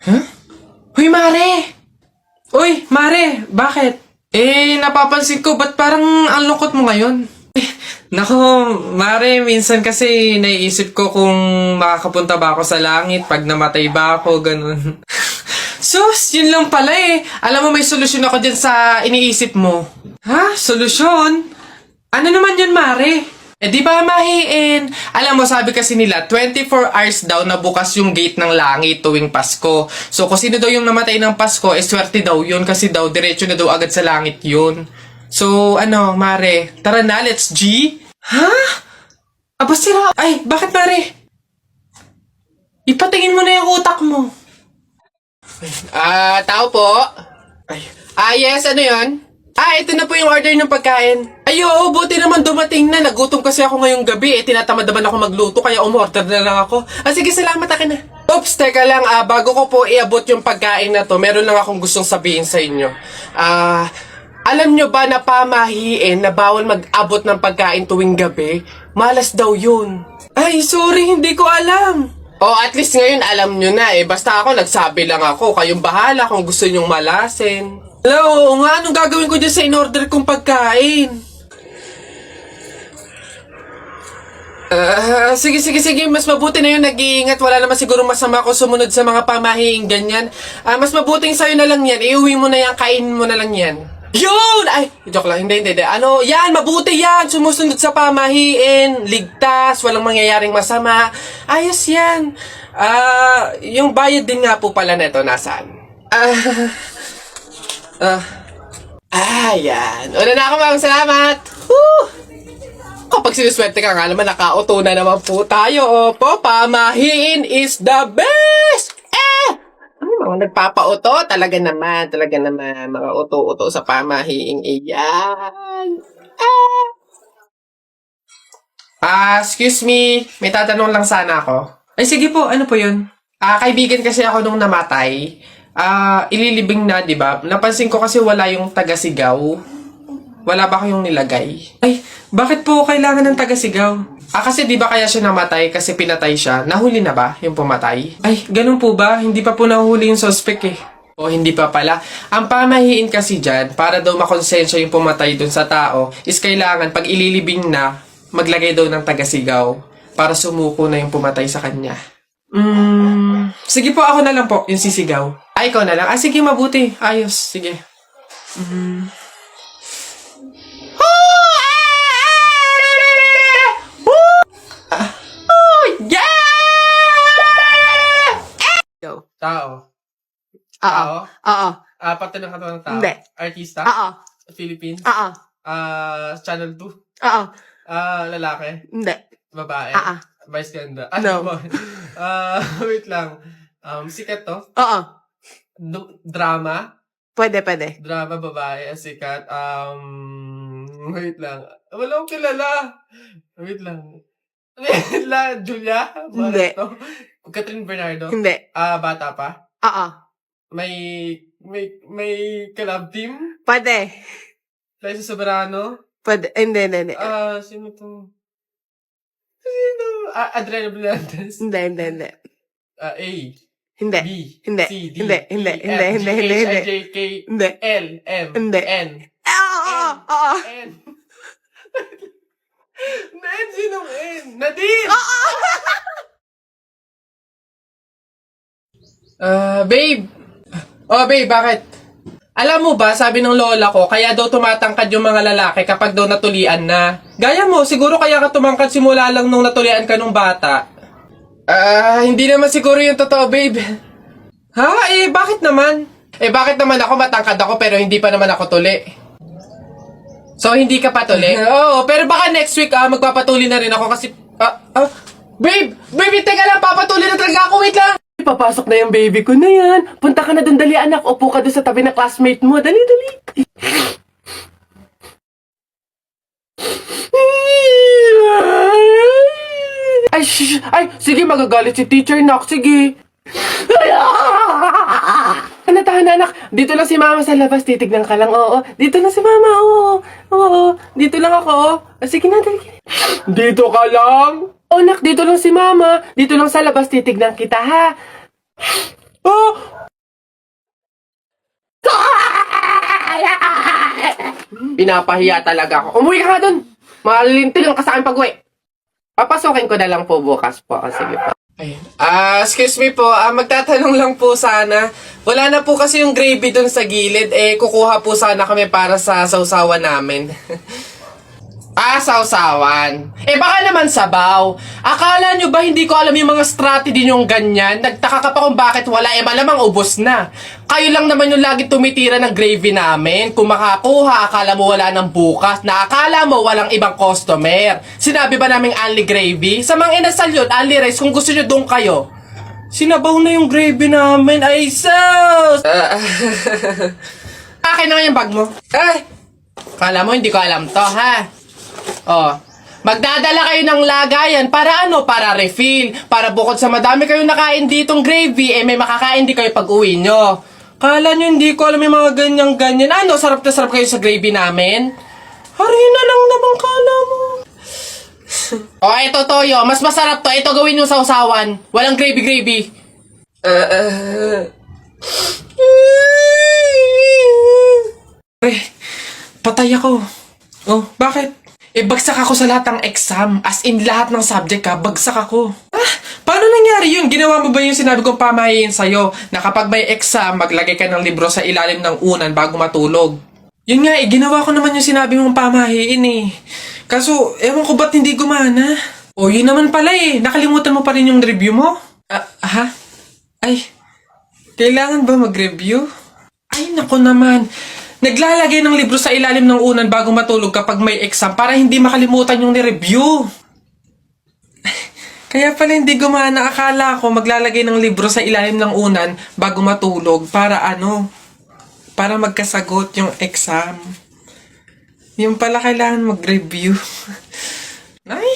Huh? Uy, Mare! Uy, Mare! Bakit? Napapansin ko, ba't parang ang lungkot mo ngayon? Nako, Mare, minsan kasi naiisip ko kung makakapunta ba ako sa langit pag namatay ba ako, ganun. Sus, yun lang pala eh. Alam mo, may solusyon ako dyan sa iniisip mo. Ha? Solusyon? Ano naman yun, Mare? Di ba mahiin? Alam mo, sabi kasi nila, 24 hours daw na bukas yung gate ng langit tuwing Pasko. So, kung sino daw yung namatay ng Pasko, swerte daw yun kasi daw, diretso na daw agad sa langit yun. So, ano, Mare, tara na, let's G? Ha? Aba sira. Ay, bakit, Mare? Ipatingin mo na yung utak mo. Tao po? Ay. Yes, ano yun? Ito na po yung order ng pagkain. Ay, oo, buti naman dumating na. Nagutom kasi ako ngayong gabi. Tinatamad naman ako magluto, kaya umorder na lang ako. Sige, salamat, akin na. Oops, teka lang, bago ko po iabot yung pagkain na to, meron lang akong gustong sabihin sa inyo. Alam nyo ba na pamahiin na bawal mag-abot ng pagkain tuwing gabi? Malas daw yun. Ay, sorry, hindi ko alam. At least ngayon alam nyo na eh. Basta ako, nagsabi lang ako. Kayong bahala kung gusto nyong malasin. Hello, nga, anong gagawin ko dyan sa in-order kong pagkain? Sige. Mas mabuti na yun, nag-iingat. Wala naman siguro masama kung sumunod sa mga pamahiing ganyan. Mas mabuting sa'yo na lang yan. Iuwi mo na yan, kainin mo na lang yan. Yun! Ay, joke lang. Hindi. Ano, yan, mabuti yan. Sumusunod sa pamahiin. Ligtas, walang mangyayaring masama. Ayos yan. Yung bayad din nga po pala neto, nasaan? Yan. Una na ako, ma'am. Salamat. Woo! Kapag sinuswerte ka nga naman, nakauto na naman po tayo. Opo, pamahiin is the best! Mga nagpapauto, talaga naman, mga uto-uto sa pamahiing iyan. Excuse me, may tatanong lang sana ako. Ay, sige po, ano po yun? Kaibigan kasi ako nung namatay. Ililibing na, di ba? Napansin ko kasi wala yung taga-sigaw. Wala ba kayong nilagay? Ay, bakit po kailangan ng taga-sigaw? Kasi di ba kaya siya namatay kasi pinatay siya? Nahuli na ba yung pumatay? Ay, ganun po ba? Hindi pa po nahuli yung suspect eh. Hindi pa pala. Ang pamahiin kasi dyan, para daw makonsensya yung pumatay dun sa tao, is kailangan pag ililibing na, maglagay daw ng taga-sigaw para sumuko na yung pumatay sa kanya. Sige po, ako na lang po, yung sisigaw. Ikaw na lang. Sige, mabuti. Ayos, sige. Tao. Oo. Parte ng katawan ng tao? Hindi. Artista? Oo. Philippines? Oo. Channel 2? Oo. Lalaki? Hindi. Babae? Oo. Vice ganda? No. Wait lang. Sikat to? Oo. Drama? Pwede. Drama, babae, sikat. Wait lang. Wala akong kilala. Wait lang. Julia? Hindi. Catherine Bernardo? Hindi. Bata pa? Oo. May collab team? Pwede. Liza Soberano? Hindi. Sino to? Sino? Adriana Blandes? Hindi. A. Hindi. B. Hindi. C. D. Hindi. E. F. G. H. I. J. K. Hindi. L. M. Hindi. N. Oo. N. N. Sinong N? Nadine! Babe! Babe, bakit? Alam mo ba, sabi ng lola ko, kaya daw tumatangkad yung mga lalaki kapag daw natulian na. Gaya mo, siguro kaya ka tumangkad simula lang nung natulian ka nung bata. Hindi naman siguro yung totoo, babe. Bakit naman? Bakit naman ako matangkad ako pero hindi pa naman ako tuli? So, hindi ka patuli? Oo, pero baka next week, magpapatuli na rin ako kasi... Babe! Babe, teka lang, papatuli na talaga ako, wait lang! Papasok na yung baby ko na yan. Punta ka na dun, dali anak. Upo ka dun sa tabi ng classmate mo. Dali. Ay, sige, magagalit si teacher, nak. Sige. Tahan, anak. Dito lang si mama sa labas. Titignan ka lang. Oo. Dito lang si mama. Oo. Dito lang ako. Sige na, dali. Dito ka lang? Nak, dito lang si mama. Dito lang sa labas. Titignan kita, ha? Pinapahiya talaga ako. Umuwi ka nga dun. Malintil lang ka sa akin pag-uwi. Papasokin ko na lang po bukas po. Sige po. Ayun. Excuse me po, magtatanong lang po sana. Wala na po kasi yung gravy dun sa gilid. Kukuha po sana kami para sa sausawan namin. Sausawan. Baka naman sabaw. Akala nyo ba hindi ko alam yung mga strategy nyong ganyan? Nagtaka ka pa kung bakit wala. Malamang ubos na. Kayo lang naman yung lagi tumitira ng gravy namin. Kung makakuha, akala mo wala ng bukas. Na akala mo walang ibang customer. Sinabi ba naming only gravy? Sa mga inasal yun, only rice. Kung gusto nyo doon kayo. Sinabaw na yung gravy namin. Ay, sus! Akin na nga yung bag mo. Ay! Kala mo hindi ko alam to, ha? Oh, magdadala kayo ng lagayan para ano? Para refill. Para bukod sa madami kayong nakain ditong gravy, may makakain di kayo pag-uwi nyo. Kala nyo hindi ko alam yung mga ganyan-ganyan. Ano, sarap na sarap kayo sa gravy namin? Harina lang naman kala mo. Eto toyo, mas masarap to. Ito gawin nyo sa usawan. Walang gravy-gravy. Patay ako. Oh, bakit? Bagsak ako sa lahat ng exam. As in, lahat ng subject bagsak ako. Paano nangyari yun? Ginawa mo ba yung sinabi kong pamahiin sa'yo? Na kapag may exam, maglagay ka ng libro sa ilalim ng unan bago matulog. Yun nga ginawa ko naman yung sinabi mong pamahiin Kaso, ewan ko ba't hindi gumana? Yun naman pala nakalimutan mo pa rin yung review mo? Ay, kailangan ba mag-review? Ay, nako naman. Naglalagay ng libro sa ilalim ng unan bago matulog kapag may exam para hindi makalimutan yung ni-review. Kaya pala hindi gumana. Akala ko maglalagay ng libro sa ilalim ng unan bago matulog para para magkasagot yung exam. Yung pala kailangan mag-review. Ay,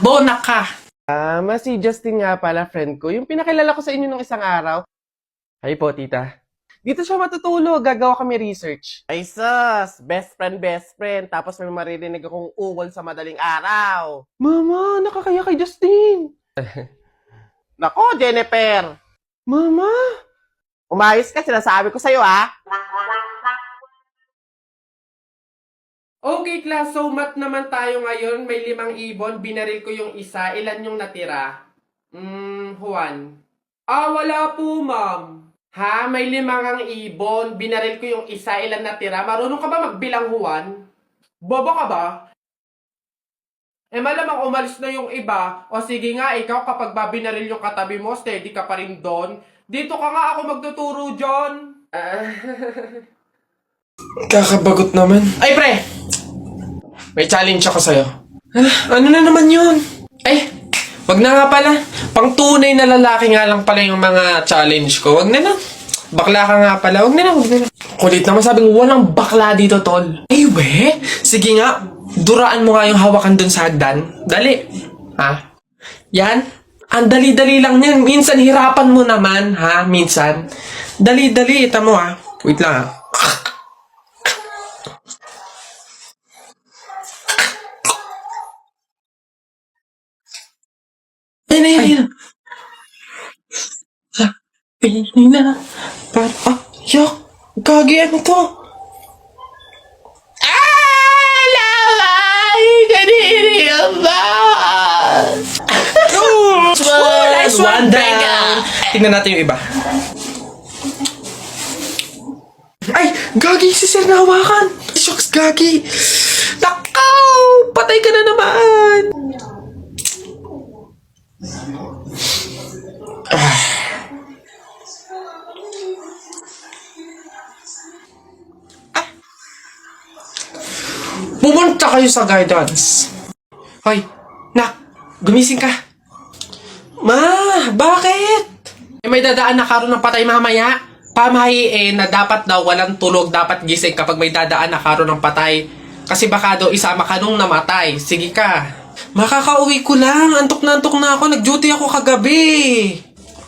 Bona ka! Si Justin nga pala, friend ko. Yung pinakilala ko sa inyo nung isang araw. Ay po, tita. Dito siya matutulog. Gagawa kami research. Ay, sus! Best friend. Tapos may maririnig akong uwal sa madaling araw. Mama, nakakaya kay Justin. Nako, Jennifer. Mama. Umayos ka, sinasabi ko sa'yo, ha? Okay, class. So, math naman tayo ngayon. May 5 ibon. Binaril ko yung isa. Ilan yung natira? Juan. Wala po, ma'am. Ha? May 5 kang ibon. Binaril ko yung isa. Ilan natira? Marunong ka ba magbilang, Juan? Bobo ka ba? Malamang umalis na yung iba. O sige nga, ikaw kapag babinaril yung katabi mo, steady ka pa rin doon. Dito ka nga ako magtuturo, John. Kakabagot naman. Ay, pre! May challenge ako sa'yo. Ano na naman yun? Wag na nga pala. Pang tunay na lalaki nga lang pala yung mga challenge ko. Wag na na. Bakla ka nga pala. Wag na na. Kulit naman sabing walang bakla dito, tol. We? Sige nga. Duraan mo nga yung hawakan dun sa hagdan. Dali. Ha? Yan. Ang dali-dali lang yan. Minsan hirapan mo naman, ha? Minsan. Dali-dali. Ita mo, ha? Wait lang, ha? Ayun. Sabi na. Yak. Gagi, ano to? Kanini ba? Nice one down. Tingnan natin yung iba. Ay, Gagi, si Sir nahawakan. Shucks, Gagi. Nakaw! Patay ka na naman. Pumunta kayo sa guidance. Hoy, nak, gumising ka. Ma, bakit? May dadaan na karon ng patay mamaya. Pamahiin na dapat daw walang tulog, dapat gising kapag may dadaan na karon ng patay. Kasi baka daw isama ka nung namatay. Sige ka. Makakauwi ko lang. Antok na ako. Nag-duty ako kagabi.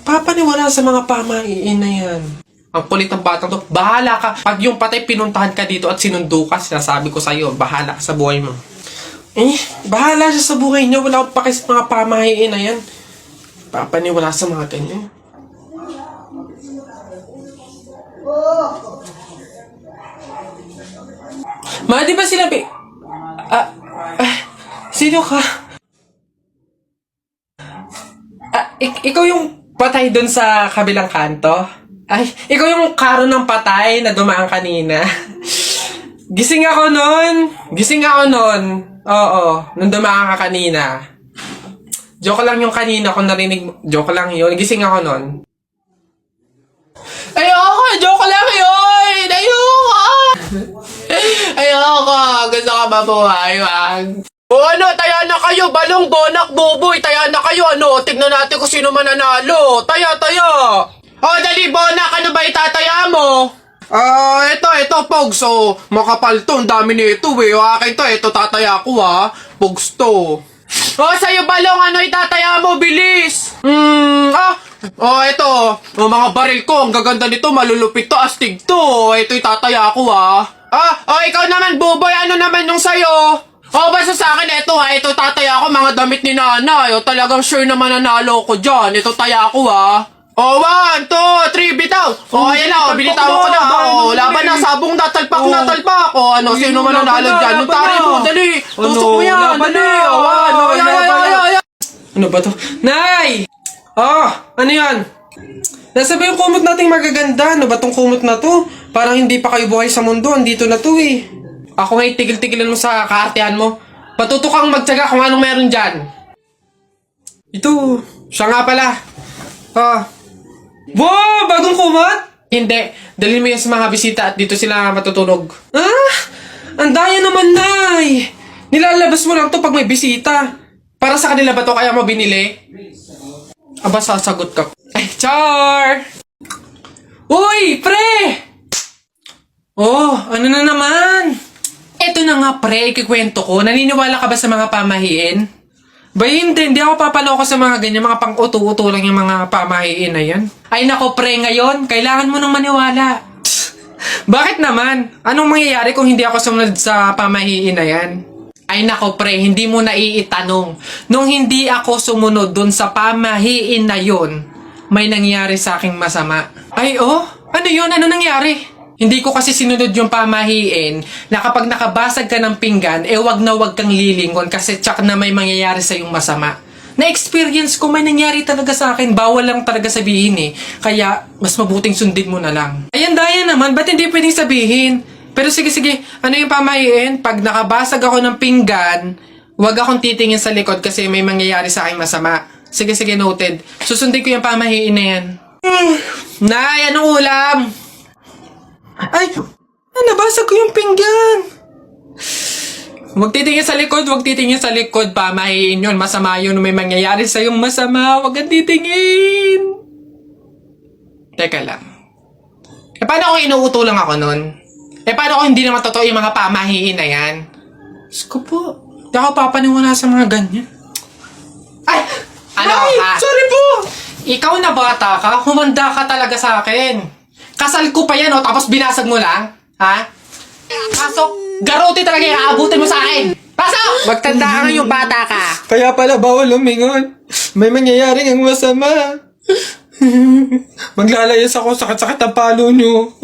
Papaniwala sa mga pamahiin na yan. Ang kulit ng batang to. Bahala ka. Pag yung patay pinuntahan ka dito at sinundo ka, sinasabi ko sa'yo, bahala ka sa buhay mo. Bahala siya sa buhay niyo. Wala akong paki sa mga pamahiin na yan. Papaniwala sa mga ganyan. Ma, di ba sinabi... sino ka? Ikaw yung patay dun sa kabilang kanto? Ay, ikaw yung karo ng patay na dumaan kanina. Gising ako nun. Oo, nung dumaan ka kanina. Joke lang yung kanina kung narinig mo. Joke lang yun. Gising ako nun. Ayoko! Joke lang yun! Ayoko! Gusto ka mabuhay, wag. O ano, taya na kayo, balong, bonak, buboy, taya na kayo, ano, tignan natin kung sino mananalo. Taya! O, dali, bonak, ano ba itataya mo? Ito, Pogs, makapal to, ang dami nito, eh. Akin to, ito, tataya ko, ha. Pogs to. Sa'yo, balong, ano itataya mo, bilis? Ito, mga baril ko, ang gaganda nito, malulupit to, astig to. Ito, itataya ko, ha. Ikaw naman, buboy, ano naman yung sa'yo? Basta sa akin, ito tataya ko, mga damit ni nanay. Talagang sure na mananalo ko dyan. Ito taya ko, ha. 1, 2, 3, bitaw. Ayan na, binitawan ko na. Laban na, sabong natalpak. Ano, sino mananalo dyan? Yung tari mo, dali. Tusok mo yan, dali. Ano ba to? Nay! Ano yan? Nasa ba yung kumot nating magaganda? Ano ba tong kumot na to? Parang hindi pa kayo buhay sa mundo. Andito na to, eh. Ako ngayon, tigil-tigilan mo sa kaartehan mo. Patuto kang magtsaga kung anong meron dyan. Ito, siya nga pala. Wow, bagong kumot? Hindi, dalhin mo yan sa mga bisita at dito sila matutulog. Ang daya naman, Nay. Nilalabas mo lang to pag may bisita. Para sa kanila ba to kaya mo binili? Aba, sasagot ka. Ay, Char! Uy, pre! Ano na naman? Eto na nga, pre, ikikwento ko. Naniniwala ka ba sa mga pamahiin? Ba, hindi ako papaloko sa mga ganyan, mga pang-uto-uto lang yung mga pamahiin na yan. Ay nako, pre, ngayon, kailangan mo nang maniwala. Bakit naman? Anong mangyayari kung hindi ako sumunod sa pamahiin na yan? Ay nako, pre, hindi mo naiitanong. Nung hindi ako sumunod dun sa pamahiin na yun, may nangyari sa aking masama. Ay, ano yun? Ano nangyari? Hindi ko kasi sinunod yung pamahiin na kapag nakabasag ka ng pinggan, wag na wag kang lilingon kasi tsak na may mangyayari sa yung masama. Na-experience ko, may nangyari talaga sa akin. Bawal lang talaga sabihin, eh. Kaya, mas mabuting sundin mo na lang. Ayan, daya naman. Ba't hindi pwedeng sabihin? Pero sige. Ano yung pamahiin? Pag nakabasag ako ng pinggan, wag akong titingin sa likod kasi may mangyayari sa akin masama. Sige, noted. Susundin ko yung pamahiin na yan. Nay, anong ulam? Ay, nabasag ko yung pinggan. Huwag titingin sa likod, pamahiin yun. Masama yun, may mangyayari sa'yong masama. Huwag kang titingin. Teka lang. Paano kung inuuto lang ako nun? Paano kung hindi naman totoo yung mga pamahiin na yan? Diyos ko po, di ako papaniwala sa mga ganyan. Ay! Sorry po! Ikaw na bata ka, humanda ka talaga sa akin. Kasal ko pa yan, tapos binasag mo lang? Ha? Pasok! Garote talaga yung aabutin mo sa akin! Pasok! Magtanda ka yung bata ka. Kaya pala bawal lumingon. May mangyayaring ang masama. Maglalayas ako, sakit-sakit ang palo nyo.